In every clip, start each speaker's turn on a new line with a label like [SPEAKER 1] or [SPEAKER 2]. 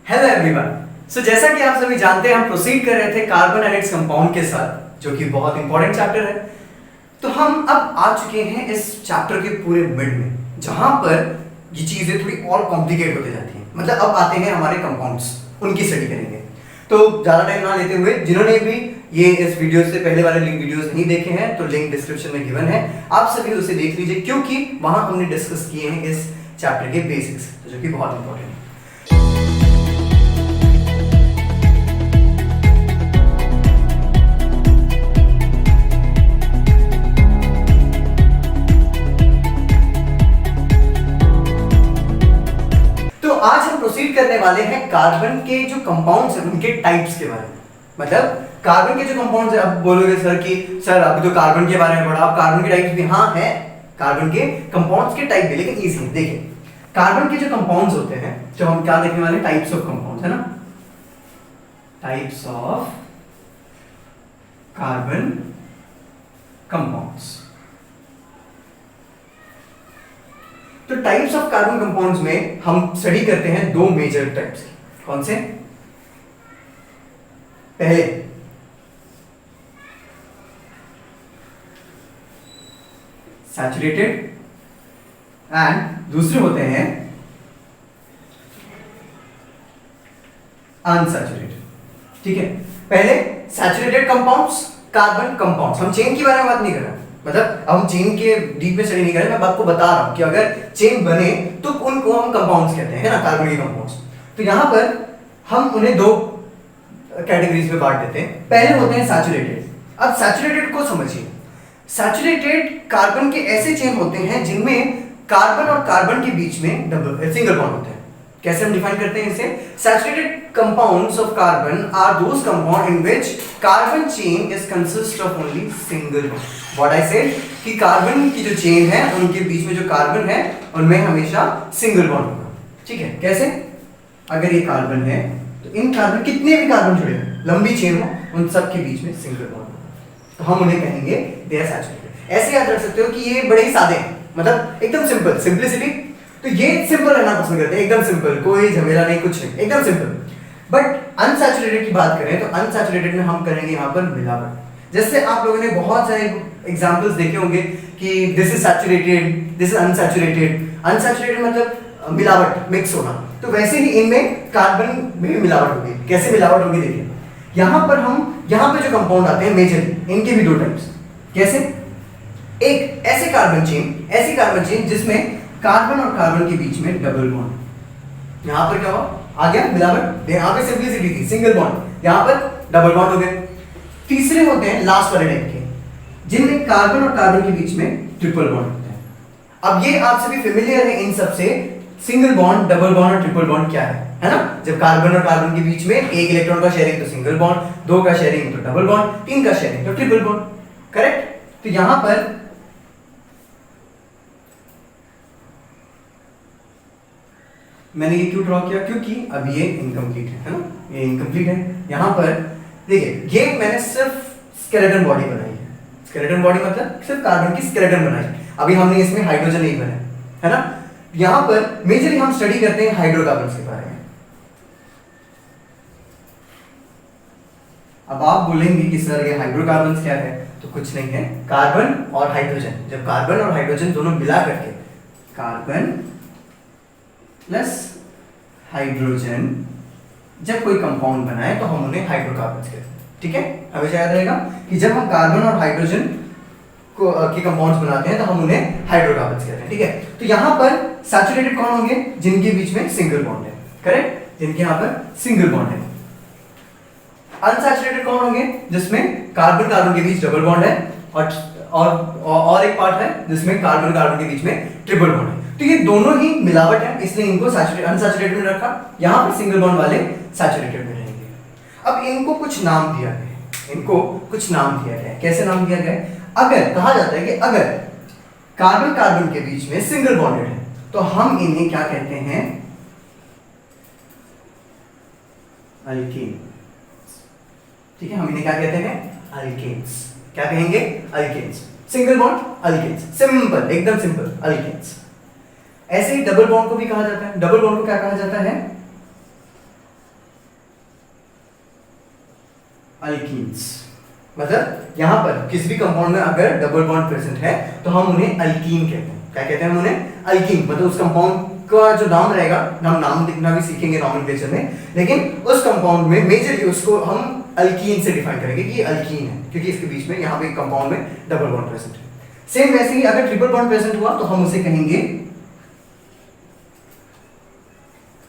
[SPEAKER 1] Hello everyone. सो जैसा कि आप सभी जानते हैं, हम प्रोसीड कर रहे थे कार्बन एंड इट्स कंपाउंड के साथ, जो कि बहुत इंपॉर्टेंट चैप्टर है। तो हम अब आ चुके हैं इस चैप्टर के पूरे मिड में, जहां पर ये चीजें थोड़ी और कॉम्प्लिकेट होते जाती हैं। मतलब अब आते हैं हमारे कंपाउंड्स, उनकी स्टडी करेंगे। तो ज्यादा टाइम ना लेते हुए, जिन्होंने भी ये इस वीडियो से पहले वाले लिंक वीडियोस नहीं देखे हैं तो लिंक डिस्क्रिप्शन में गिवन है, आप सभी उसे देख लीजिए, क्योंकि वहां हमने डिस्कस किए हैं इस चैप्टर के बेसिक्स, जो कि बहुत इंपॉर्टेंट है। आज हम प्रोसीड करने वाले हैं कार्बन के जो कंपाउंड्स हैं उनके टाइप्स के बारे में। मतलब कार्बन के जो कंपाउंड्स हैं, अब बोलोगे सर कि सर अभी तो कार्बन के बारे में पढ़ा, अब कार्बन के टाइप्स भी हाँ है, कार्बन के कंपाउंड्स के टाइप भी, लेकिन इजी है। देखिए कार्बन के जो कंपाउंड्स होते हैं, जो हम क्या देखने वाले, टाइप्स ऑफ कंपाउंड्स, है ना, टाइप्स ऑफ कार्बन कंपाउंड्स। तो टाइप्स ऑफ कार्बन कंपाउंड्स में हम स्टडी करते हैं दो मेजर टाइप्स की। कौन से? पहले सैचुरेटेड एंड दूसरे होते हैं अनसैचुरेटेड। ठीक है, पहले सैचुरेटेड कंपाउंड्स, कार्बन कंपाउंड्स। हम चेन के बारे में बात नहीं कर रहे, मतलब हम चेन के डीप में स्टडी नहीं कर रहे, मैं आपको बता रहा हूं कि अगर चेन बने तो उनको हम कंपाउंड्स कहते हैं, है ना, कार्बन के कंपाउंड्स। तो यहां पर हम उन्हें दो कैटेगरीज में बांट देते हैं। पहले होते हैं सैचुरेटेड। अब सैचुरेटेड को समझिए। सैचुरेटेड कार्बन के ऐसे चेन होते हैं जिनमें कार्बन और कार्बन के बीच में सिंगल बॉन्ड होते हैं। कैसे हम डिफाइन करते हैं इसे? Saturated compounds of carbon are those compound in which carbon chain is consist of only single bond. What I said कि कार्बन की जो चेन है उनके बीच में जो कार्बन है उनमें हमेशा सिंगल बॉन्ड होगा। ठीक है, कैसे? अगर ये कार्बन है तो इन कार्बन, कितने भी कार्बन जुड़े हैं, लंबी चेन हो, उन सब के बीच में सिंगल बॉन्ड होगा, तो हम उन्हें कहेंगे दे आर सैचुरेटेड। ऐसे याद रख सकते हो कि ये बड़े ही सादे हैं, मतलब एकदम सिंपल, सिंपलिसिटी। तो ये सिंपल रहना पसंद करते हैं, एकदम सिंपल, कोई झमेला नहीं, कुछ नहीं, एकदम सिंपल। बट अनसैचुरेटेड की बात करें तो अनसैचुरेटेड में हम करेंगे यहाँ पर मिलावट। जैसे आप लोगों ने बहुत सारे एग्जांपल्स देखे होंगे कि this is saturated, this is unsaturated. Unsaturated मतलब मिलावट, मिक्स होना। तो वैसे ही इनमें कार्बन में मिलावट होगी। कैसे मिलावट होगी? देखिए यहाँ पर यहाँ पे जो कंपाउंड आते हैं मेजरली, इनके भी दो टाइप्स। कैसे? एक ऐसी कार्बन चेन जिसमें कार्बन और कार्बन के बीच में डबल बॉन्ड। यहां पर क्या हुआ? आ गया मिलावट। यहां पे सिंपलिसिटी थी, सिंगल बॉन्ड, यहां पर डबल बॉन्ड हो गए। तीसरे होते हैं लास्ट वाले टाइप के, जिनमें कार्बन और कार्बन के बीच में ट्रिपल बॉन्ड होते हैं। अब ये आप सभी फेमिलियर है इन सब से, सिंगल बॉन्ड, डबल बॉन्ड और ट्रिपल बॉन्ड क्या है ना? जब कार्बन और कार्बन के बीच में एक इलेक्ट्रॉन का शेयरिंग तो सिंगल बॉन्ड, दो का शेयरिंग तो डबल बॉन्ड, तीन का शेयरिंग तो ट्रिपल बॉन्ड। करेक्ट? तो यहां पर मैंने ये क्यों ड्रॉ किया? क्योंकि अब ये इनकम्प्लीट है ना, ये इनकम्प्लीट है। यहां पर देखिए, ये मैंने सिर्फ स्केलेटन बॉडी बनाई है। स्केलेटन बॉडी मतलब सिर्फ कार्बन की स्केलेटन बनाई, अभी हमने इसमें हाइड्रोजन नहीं बनाया, है ना। यहां पर मेजरली हम स्टडी करते हैं हाइड्रोकार्बन्स के बारे में। अब आप बोलेंगे कि सर ये हाइड्रोकार्बन्स क्या है? तो कुछ नहीं है, कार्बन और हाइड्रोजन। जब कार्बन और हाइड्रोजन दोनों मिला करके, कार्बन प्लस हाइड्रोजन जब कोई कंपाउंड बनाए तो हम उन्हें हाइड्रोकार्बन्स कहते हैं। ठीक है, हमेशा याद रहेगा कि जब हम कार्बन और हाइड्रोजन को के कंपाउंड्स बनाते हैं तो हम उन्हें हाइड्रोकार्बन्स कहते हैं। ठीक है, तो यहां पर सैचुरेटेड कौन होंगे? जिनके बीच में सिंगल बॉन्ड है। करेक्ट, जिनके यहां पर सिंगल बॉन्ड है। अनसैचुरेटेड कौन होंगे? जिसमें कार्बन कार्बन के बीच डबल बॉन्ड है और एक पार्ट है जिसमें कार्बन कार्बन के बीच में ट्रिपल बॉन्ड है। तो ये दोनों ही मिलावट है, इसलिए इनको अनसैचुरेटेड में रखा। यहां पर सिंगल बॉन्ड वाले सैचुरेटेड में रहेंगे। अब इनको कुछ नाम दिया गया है। कैसे नाम दिया गया है? अगर कहा जाता है कि अगर कार्बन कार्बन के बीच में सिंगल बॉन्डेड है तो हम इन्हें क्या कहते हैं? अल्केन। ठीक है, हम इन्हें क्या कहते हैं? अल्केन्स। क्या कहेंगे? Alkanes. Single bond, alkanes. Simple, एकदम सिंपल, अल्केन्स। ऐसे ही डबल बॉन्ड को भी कहा जाता है। डबल बॉन्ड को क्या कहा जाता है? अल्कीन्स। मतलब यहाँ पर किसी भी कंपाउंड में अगर डबल बॉन्ड प्रेजेंट है तो हम उन्हें अल्कीन कहते हैं। क्या कहते हैं हम उन्हें? अल्कीन। मतलब उस कंपाउंड का जो नाम रहेगा, हम नाम लिखना भी सीखेंगे नॉमेनक्लेचर में, लेकिन उस कंपाउंड में मेजरली उसको हम अल्कीन से डिफाइन करेंगे कि ये अल्कीन है, क्योंकि इसके बीच में यहाँ पे कंपाउंड में डबल बॉन्ड प्रेजेंट है। सेम वैसे ही अगर ट्रिपल बॉन्ड प्रेजेंट हुआ तो हम उसे कहेंगे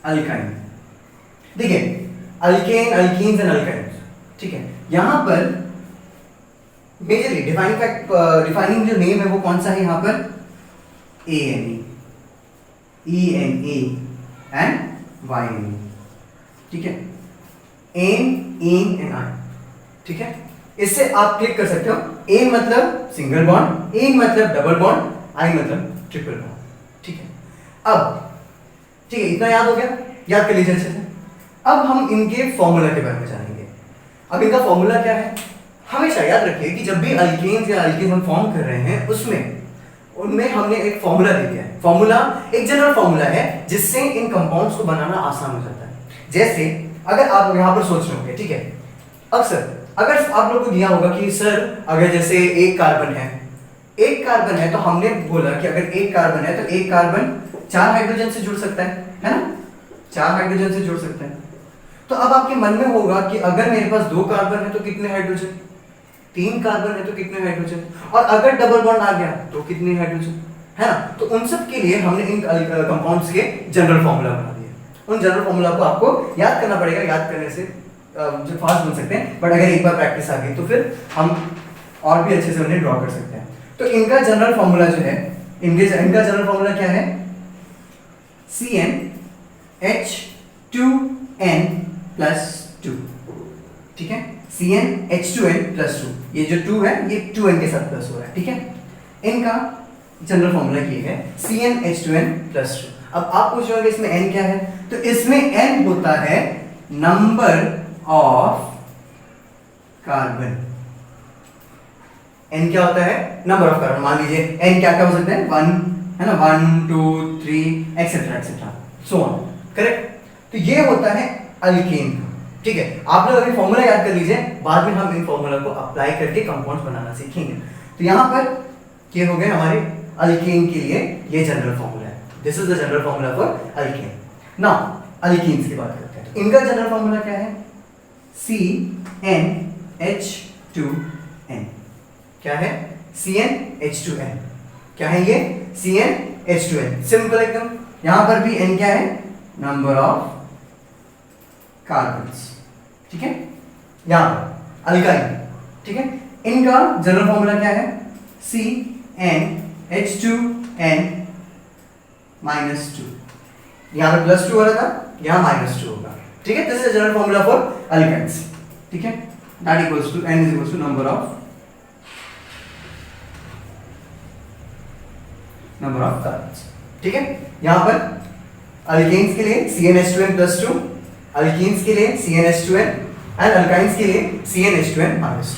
[SPEAKER 1] अल्काइन। देखिए, अल्केन, अल्कीन्स एंड अल्काइन्स, ठीक है। यहां पर मेजरली डिफाइनिंग जो नेम है वो कौन सा है यहाँ पर? ANE, ENA एंड YNE, ठीक है। एन, एन आई, ठीक है। इससे आप क्लिक कर सकते हो। एन मतलब सिंगल बॉन्ड, एन मतलब डबल बॉन्ड, आई मतलब ट्रिपल बॉन्ड, ठीक है। अब ठीक है, इतना याद हो गया, याद कर लीजिए अच्छे से। अब हम इनके फॉर्मूला के बारे में जानेंगे। अब इनका फॉर्मूला क्या है? हमेशा याद रखिए कि जब भी अल्केन्स या अल्कीन्स हम फॉर्म कर रहे हैं उनमें हमने एक फॉर्मूला दे दिया है। फॉर्मूला एक जनरल फॉर्मूला है जिससे इन कंपाउंड्स को बनाना आसान हो जाता है। जैसे अगर आप यहाँ पर सोच रहे होंगे, ठीक है, अगर आप लोगों को दिया होगा कि सर अगर जैसे एक कार्बन है तो हमने बोला कि अगर एक कार्बन है तो एक कार्बन 4 हाइड्रोजन से जुड़ सकता है ना? 4 हाइड्रोजन से जुड़ सकता है। तो अब आपके मन में होगा कि अगर मेरे पास 2 कार्बन है तो कितने हाइड्रोजन? 3 कार्बन है तो कितने हाइड्रोजन? और अगर डबल बॉन्ड आ गया तो कितने हाइड्रोजन, है ना? तो उन सब के लिए हमने इन कंपाउंड्स के जनरल फॉर्मूला बना दिए। उन जनरल फॉर्मूला को आपको याद करना पड़ेगा। याद करने से जो फास्ट बन सकते हैं, बट अगर एक बार प्रैक्टिस आ गई तो फिर हम और भी अच्छे से उन्हें ड्रॉ कर सकते हैं। तो इनका जनरल फॉर्मूला जो है, इनका जनरल फॉर्मूला क्या है? CnH2n+2, ठीक है। CnH2n+2, ये जो 2 है ये 2n के साथ प्लस हो रहा है, ठीक है। इनका जनरल फॉर्मूला ये है CnH2n+2। अब आप पूछ रहे हो इसमें n क्या है? तो इसमें n होता है नंबर ऑफ कार्बन। n क्या होता है? Number of carbon. मान लीजिए n क्या क्या हो सकता है? 1 है ना, 1 2 3 एक्सेट्रा सो ऑन, करेक्ट। तो ये होता है अल्केन, ठीक है। आप लोग अभी फॉर्मूला याद कर लीजिए, बाद में हम इन फॉर्मूला को अप्लाई करके कंपाउंड्स बनाना सीखेंगे। तो यहाँ पर ये हो गए हमारे अल्केन के लिए ये जनरल फॉर्मूला है। This is the general formula for alkane. Now alkenes की बात करते हैं। तो इनका जनरल फॉर्मूला क्या है? CnH2n। क्या है? CnH2n। क्या है ये? CnH2n। सिंपल एकदम। यहां पर भी n क्या है? नंबर ऑफ कार्बन्स, ठीक है। यहां पर अल्काइन, ठीक है। इनका जनरल फॉर्मूला क्या है? CnH2n-2। यहां पर +2 हो रहा था, यहां -2 होगा, ठीक है। This is general formula for alkynes, ठीक है। That equals to n is equals to number of carbons, ठीक है। यहां पर अल्केन्स के लिए CnH2n+2, अल्कीन्स के लिए CnH2n एंड अल्काइंस के लिए CnH2n-2,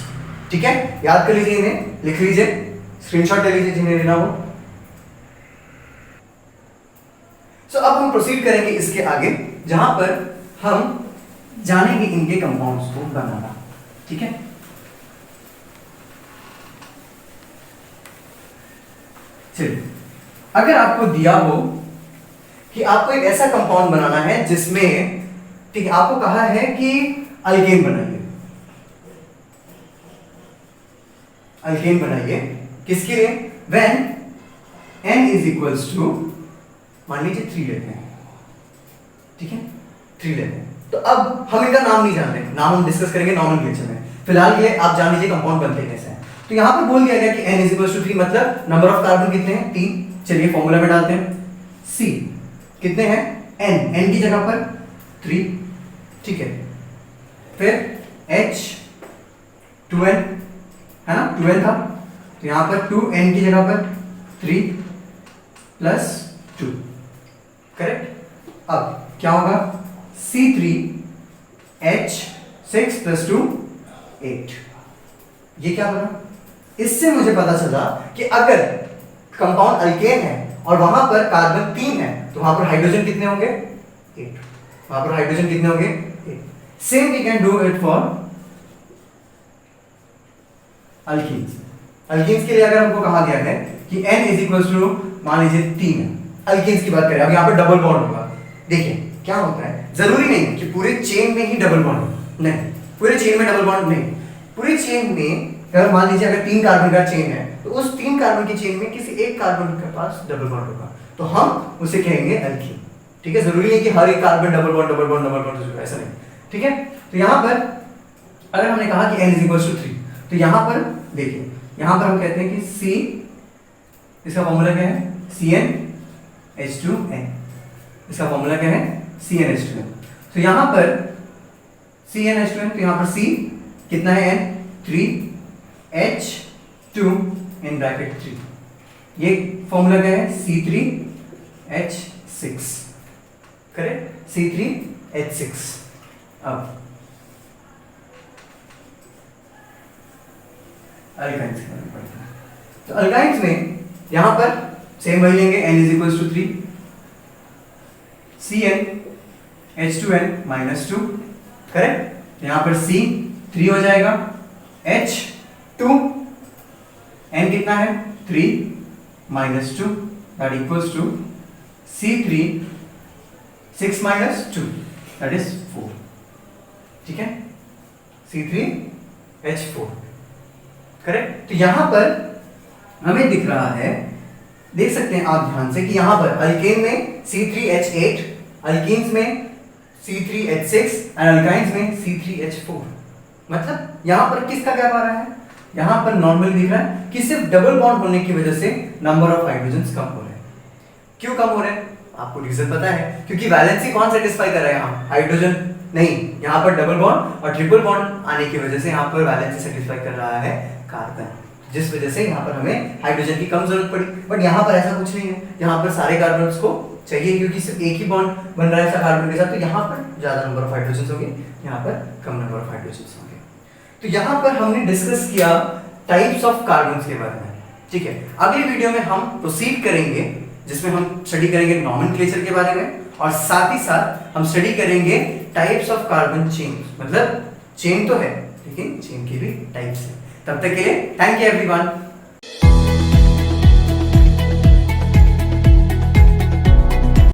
[SPEAKER 1] ठीक है। याद कर लीजिए, इन्हें लिख लीजिए, स्क्रीनशॉट ले लीजिए जिन्हें लेना हो। सो अब हम प्रोसीड करेंगे इसके आगे, जहां पर हम जानेंगे इनके कंपाउंड्स को बनाना, ठीक है। चलिए, अगर आपको दिया हो कि आपको एक ऐसा कंपाउंड बनाना है जिसमें, ठीक है, आपको कहा है कि अल्केन बनाइए, किसके लिए? When n is equals to, मान लीजिए 3 लेते हैं, ठीक है, 3 लेते हैं। तो अब हम इनका नाम नहीं जानते, नाम हम डिस्कस करेंगे नॉमेनक्लेचर में। फिलहाल ये आप जान लीजिए कंपाउंड बनते कैसे हैं। तो यहां पर बोल दिया गया कि n इज इक्वल्स टू 3, मतलब नंबर ऑफ कार्बन कितने हैं? 3। चलिए फॉर्मूला में डालते हैं। C कितने हैं? n की जगह पर 3, ठीक है। फिर H 2n है ना, 2n था, तो यहां पर 2n की जगह पर 3 + 2, करेक्ट। अब क्या होगा? C3H 6 + 2 8। ये क्या बना? इससे मुझे पता चला कि अगर कंपाउंड अल्केन है और वहां पर कार्बन 3 है तो वहां पर हाइड्रोजन कितने होंगे? 8। वहां पर हाइड्रोजन कितने होंगे? 8। Same we can do it for alkenes. Alkenes के लिए अगर हमको कहा गया है कि n इज इक्वल टू मान लीजिए 3 है, अल्कीन्स की बात करें, अब यहाँ पे डबल बॉन्ड होगा। देखिए क्या होता है, जरूरी नहीं कि पूरे चेन में ही डबल बॉन्ड हो, नहीं पूरे चेन में डबल बॉन्ड नहीं, पूरे चेन में अगर मान लीजिए अगर 3 कार्बन का चेन है तो उस 3 कार्बन की चेन में किसी एक कार्बन के पास डबल बॉन्ड होगा, तो हम उसे कहेंगे एल्कीन। ठीक है, जरूरी नहीं कि हर एक carbon double bond double bond double bond, ऐसा नहीं। ठीक है, तो यहाँ पर अगर हमने कहा कि n इज इक्वल टू 3, तो यहाँ पर देखिए, यहाँ पर हम कहते हैं कि C, इसका फॉर्मूला क्या है, CnH2n, इसका फॉर्मूला क्या है, CnH2n। तो यहाँ पर CnH2n, तो यहाँ पर C कितना है, n 3H2 इन ब्रैकेट 3, ये फॉर्मूला क्या है, C3H6, करेक्ट, C3H6। अब अल्काइंस के बारे में पढ़ते हैं। तो अल्काइंस में यहां पर सेम वही लेंगे, n is equal to 3, CnH2n -2, correct, यहां पर C 3 हो जाएगा, H2 n कितना है, 3 -2 that equals to C3 6 -2 that is 4। ठीक है, C3H4, करेक्ट। तो यहां पर हमें दिख रहा है, देख सकते हैं आप ध्यान से कि यहां पर अल्केन में C3H8, अल्कीन्स में C3H6 और अल्काइंस में C3H4। मतलब यहां पर किसका गैप आ रहा है, यहां पर नॉर्मल दिख रहा है कि सिर्फ डबल बॉन्ड होने की वजह से नंबर ऑफ हाइड्रोजन्स कम हो रहे हैं। क्यों कम हो रहे हैं, आपको रीजन पता है, क्योंकि वैलेंसी कौन सेटिस्फाई कर रहा है, यहाँ हाइड्रोजन नहीं, यहाँ पर डबल बॉन्ड और ट्रिपल बॉन्ड आने की वजह से यहाँ पर वैलेंसी सेटिस्फाई कर रहा है कार्बन, जिस वजह से यहाँ पर हमें हाइड्रोजन की कम जरूरत पड़ी। बट यहाँ पर ऐसा कुछ नहीं है, यहाँ पर सारे कार्बन्स को चाहिए क्योंकि सिर्फ एक ही बॉन्ड बन रहा है कार्बन के साथ, तो यहाँ पर ज्यादा नंबर ऑफ हाइड्रोजन होंगे, यहाँ पर कम नंबर ऑफ हाइड्रोजन होंगे। तो यहाँ पर हमने डिस्कस किया टाइप्स ऑफ कार्बन्स के बारे में। ठीक है, अगली वीडियो में हम प्रोसीड करेंगे जिसमें हम स्टडी करेंगे नॉमेनक्लेचर के बारे में, और साथ ही साथ हम स्टडी करेंगे टाइप्स ऑफ कार्बन चेन। मतलब चेन तो है लेकिन चेन की भी टाइप्स है। तब तक के लिए थैंक यू एवरीवन।